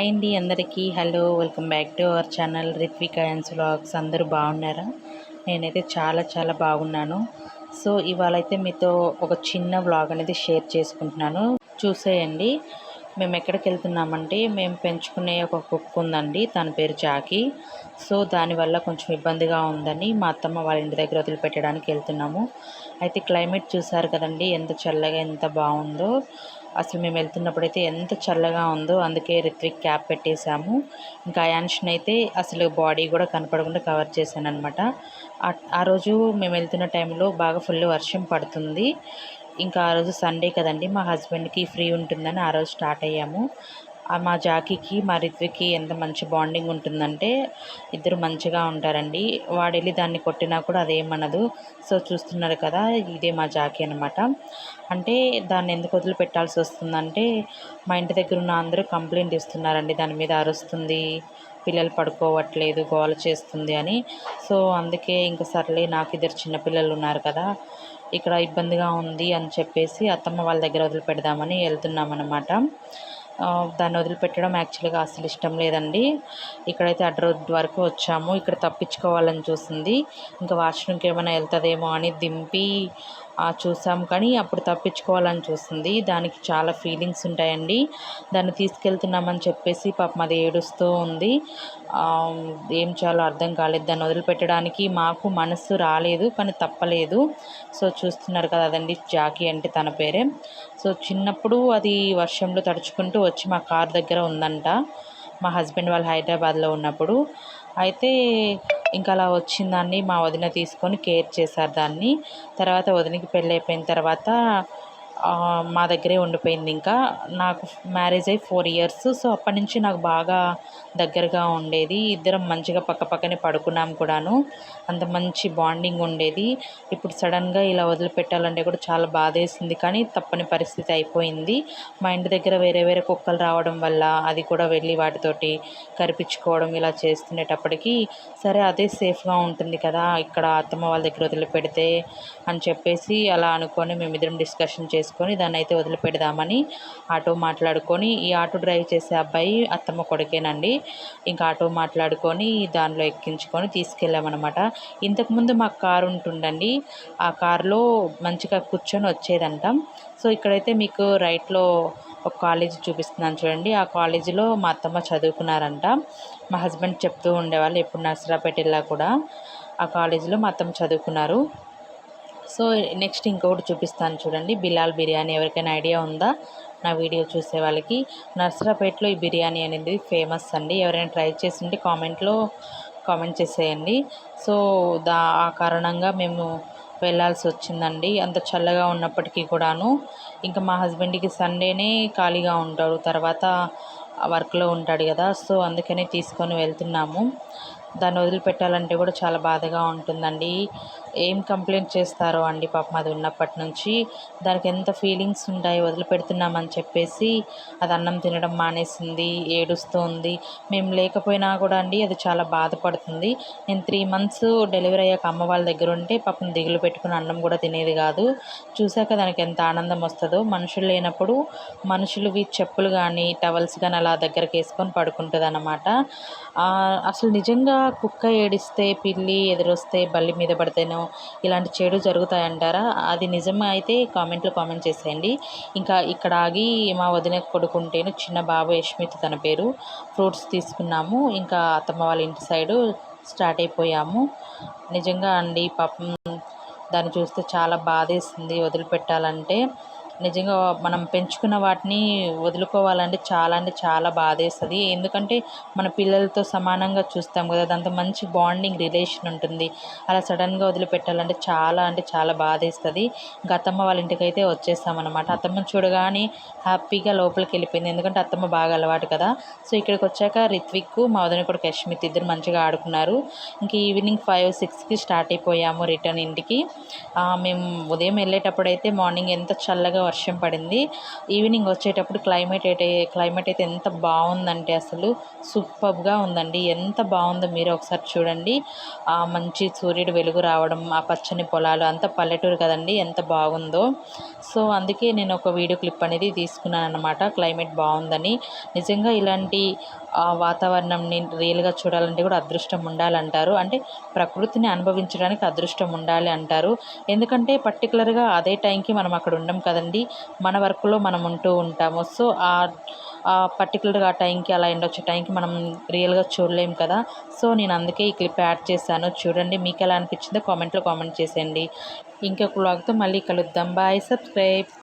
Hi అండి అందరికీ hello welcome back to our channel Ritvika and vlogs. అందరూ బాగున్నారా? నేనైతే చాలా బాగున్నాను. సో ఇవాళ అయితే మీతో ఒక చిన్న వ్లాగ్ అనేది షేర్ చేసుకుంటున్నాను, చూసేయండి. మేము ఎక్కడికి వెళ్తున్నామంటే, మేము పెంచుకునే ఒక కుక్క ఉందండి, తన పేరు జాకీ. సో దానివల్ల కొంచెం ఇబ్బందిగా ఉందని మా అత్తమ్మ వాళ్ళ ఇంటి దగ్గర వదిలిపెట్టడానికి వెళ్తున్నాము. అయితే క్లైమేట్ చూసారు కదండి, ఎంత చల్లగా ఎంత బాగుందో. అసలు మేము వెళ్తున్నప్పుడైతే ఎంత చల్లగా ఉందో, అందుకే రిత్విక్ క్యాప్ పెట్టేశాము. ఇంకా అయాన్షన్ అయితే అసలు బాడీ కూడా కనపడకుండా కవర్ చేశాను అనమాట. ఆ రోజు మేము వెళ్తున్న టైంలో బాగా ఫుల్ వర్షం పడుతుంది. ఇంకా ఆ రోజు సండే కదండి, మా హస్బెండ్కి ఫ్రీ ఉంటుందని ఆ రోజు స్టార్ట్ అయ్యాము. మా జాకీకి మా రిత్విక్కి ఎంత మంచి బాండింగ్ ఉంటుందంటే, ఇద్దరు మంచిగా ఉంటారండి. వాడు వెళ్ళి దాన్ని కొట్టినా కూడా అదేమనదు. సో చూస్తున్నారు కదా, ఇదే మా జాకీ అనమాట. అంటే దాన్ని ఎందుకు వదిలిపెట్టాల్సి వస్తుందంటే, మా ఇంటి దగ్గర ఉన్న అందరూ కంప్లైంట్ ఇస్తున్నారండి, దాని మీద అరుస్తుంది, పిల్లలు పడుకోవట్లేదు, గోల చేస్తుంది అని. సో అందుకే ఇంకా సర్లే, నాకు ఇద్దరు చిన్నపిల్లలు ఉన్నారు కదా, ఇక్కడ ఇబ్బందిగా ఉంది అని చెప్పేసి అత్తమ్మ వాళ్ళ దగ్గర వదిలిపెడదామని వెళ్తున్నాం అన్నమాట. దాన్ని వదిలిపెట్టడం యాక్చువల్గా అసలు ఇష్టం లేదండి. ఇక్కడైతే అడ్డ రోడ్ వరకు వచ్చాము. ఇక్కడ తప్పించుకోవాలని చూసింది. ఇంకా వాష్రూమ్కి ఏమైనా వెళ్తుందేమో అని దింపి చూసాం, కానీ అప్పుడు తప్పించుకోవాలని చూస్తుంది. దానికి చాలా ఫీలింగ్స్ ఉంటాయండి. దాన్ని తీసుకెళ్తున్నామని చెప్పేసి పాపం అది ఏడుస్తూ ఉంది. ఏం చేయాలో అర్థం కాలేదు. దాన్ని వదిలిపెట్టడానికి మాకు మనసు రాలేదు, కానీ తప్పలేదు. సో చూస్తున్నారు కదా, అదండి జాకీ అంటే తన పేరే. సో చిన్నప్పుడు అది వర్షంలో తడుచుకుంటూ వచ్చి మా కార్ దగ్గర ఉందంట, మా హస్బెండ్ వాళ్ళు హైదరాబాద్లో ఉన్నప్పుడు. అయితే ఇంకా అలా వచ్చిందాన్ని మా వదిన తీసుకొని కేర్ చేశారు దాన్ని. తర్వాత వదినకి పెళ్ళి అయిపోయిన తర్వాత మా దగ్గరే ఉండిపోయింది. ఇంకా నాకు మ్యారేజ్ అయ్యి 4 years. సో అప్పటి నుంచి నాకు బాగా దగ్గరగా ఉండేది. ఇద్దరం మంచిగా పక్కపక్కనే పడుకున్నాం కూడాను. అంత మంచి బాండింగ్ ఉండేది. ఇప్పుడు సడన్గా ఇలా వదిలిపెట్టాలంటే కూడా చాలా బాధేసింది, కానీ తప్పని పరిస్థితి అయిపోయింది. మా ఇంటి దగ్గర వేరే కుక్కలు రావడం వల్ల అది కూడా వెళ్ళి వాటితోటి కరిపించుకోవడం ఇలా చేస్తుండేటప్పటికి, సరే అదే సేఫ్గా ఉంటుంది కదా ఇక్కడ అత్తమ్మ వాళ్ళ దగ్గర వదిలిపెడితే అని చెప్పేసి అలా అనుకొని మేమిద్దరం డిస్కషన్ చేసుకొని దాన్ని అయితే వదిలిపెడదామని ఆటో మాట్లాడుకొని, ఈ ఆటో డ్రైవ్ చేసే అబ్బాయి అత్తమ్మ కొడుకేనండి. ఇంకా ఆటో మాట్లాడుకొని దానిలో ఎక్కించుకొని తీసుకెళ్ళామన్నమాట. ఇంతకుముందు మాకు కారు ఉంటుండండి, ఆ కారులో మంచిగా కూర్చొని వచ్చేదంట. సో ఇక్కడైతే మీకు రైట్లో ఒక కాలేజీ చూపిస్తున్నాను చూడండి. ఆ కాలేజీలో మా అత్తమ్మ చదువుకున్నారంట. మా హస్బెండ్ చెప్తూ ఉండేవాళ్ళు, ఎప్పుడు నర్సరాపేట వెళ్ళా కూడా ఆ కాలేజీలో మా అత్తమ్మ చదువుకున్నారు. సో నెక్స్ట్ ఇంకొకటి చూపిస్తాను చూడండి, బిలాల్ బిర్యానీ. ఎవరికైనా ఐడియా ఉందా నా వీడియో చూసే వాళ్ళకి? నర్సరాపేటలో ఈ బిర్యానీ అనేది ఫేమస్ అండి. ఎవరైనా ట్రై చేసి ఉంటే కామెంట్ చేసేయండి. సో ఆ కారణంగా మేము వెళ్ళాల్సి వచ్చిందండి, అంత చల్లగా ఉన్నప్పటికీ కూడాను. ఇంకా మా హస్బెండ్కి సండేనే ఖాళీగా ఉంటాడు, తర్వాత వర్క్లో ఉంటాడు కదా. సో అందుకనే తీసుకొని వెళ్తున్నాము. దాన్ని వదిలిపెట్టాలంటే కూడా చాలా బాధగా ఉంటుందండి. ఏం కంప్లైంట్ చేస్తారో అండి పాపం, అది ఉన్నప్పటి నుంచి దానికి ఎంత ఫీలింగ్స్ ఉంటాయి. వదిలిపెడుతున్నామని చెప్పేసి అది అన్నం తినడం మానేసింది, ఏడుస్తుంది. మేము లేకపోయినా కూడా అండి అది చాలా బాధపడుతుంది. నేను 3 months డెలివరీ అయ్యాక అమ్మ వాళ్ళ దగ్గర ఉంటే పాపం దిగులు పెట్టుకుని అన్నం కూడా తినేది కాదు. చూశాక దానికి ఎంత ఆనందం వస్తుందో. మనుషులు లేనప్పుడు మనుషులవి చెప్పులు కానీ టవల్స్ కానీ అలా దగ్గరకు వేసుకొని పడుకుంటుంది అన్నమాట. అసలు నిజంగా కుక్క ఏడిస్తే, పిల్లి ఎదురొస్తే, బల్లి మీద పడితేనో ఇలాంటి చెడు జరుగుతాయంటారా? అది నిజమే అయితే కామెంట్ చేసేయండి. ఇంకా ఇక్కడ ఆగి మా వదిన కొడుకుంటేను, చిన్న బాబు యష్మిత్ తన పేరు, ఫ్రూట్స్ తీసుకున్నాము. ఇంకా అత్తమ్మ వాళ్ళ ఇంటి సైడు స్టార్ట్ అయిపోయాము. నిజంగా అండి పాపం దాన్ని చూస్తే చాలా బాధేసింది. వదిలిపెట్టాలంటే నిజంగా మనం పెంచుకున్న వాటిని వదులుకోవాలంటే చాలా బాధేస్తుంది. ఎందుకంటే మన పిల్లలతో సమానంగా చూస్తాం కదా, దాంతో మంచి బాండింగ్ రిలేషన్ ఉంటుంది. అలా సడన్గా వదిలిపెట్టాలంటే చాలా బాధేస్తుంది. ఇంకా అత్తమ్మ వాళ్ళ ఇంటికి అయితే వచ్చేస్తామన్నమాట. అత్తమ్మని చూడగానే హ్యాపీగా లోపలికి వెళ్ళిపోయింది, ఎందుకంటే అత్తమ్మ బాగా అలవాటు కదా. సో ఇక్కడికి వచ్చాక రిత్విక్, మా వదిన కొడుకు యష్మిత్ ఇద్దరు మంచిగా ఆడుకున్నారు. ఇంక ఈవినింగ్ 5-6కి స్టార్ట్ అయిపోయాము రిటర్న్ ఇంటికి. మేము ఉదయం వెళ్ళేటప్పుడు అయితే మార్నింగ్ ఎంత చల్లగా వర్షం పడింది. ఈవినింగ్ వచ్చేటప్పుడు క్లైమేట్ అయితే ఎంత బాగుందంటే అసలు సూపర్గా ఉందండి. ఎంత బాగుందో మీరు ఒకసారి చూడండి. ఆ మంచి సూర్యుడు వెలుగు రావడం, ఆ పచ్చని పొలాలు, అంతా పల్లెటూరు కదండి, ఎంత బాగుందో. సో అందుకే నేను ఒక వీడియో క్లిప్ అనేది తీసుకున్నాను అన్నమాట, క్లైమేట్ బాగుందని. నిజంగా ఇలాంటి వాతావరణంని రియల్గా చూడాలంటే కూడా అదృష్టం ఉండాలంటారు. అంటే ప్రకృతిని అనుభవించడానికి అదృష్టం ఉండాలి అంటారు. ఎందుకంటే పర్టికులర్గా అదే టైంకి మనం అక్కడ ఉండం కదండి, మన వర్క్లో మనం ఉంటూ ఉంటాము. సో పర్టికులర్గా ఆ టైంకి, అలా ఎండ్ వచ్చే టైంకి మనం రియల్గా చూడలేము కదా. సో నేను అందుకే ఈ క్లిప్ యాడ్ చేశాను. చూడండి, మీకు ఎలా అనిపించిందో కామెంట్లో కామెంట్ చేసేయండి. ఇంకొక వ్లాగ్తో మళ్ళీ కలుద్దాం. బాయ్. సబ్స్క్రైబ్.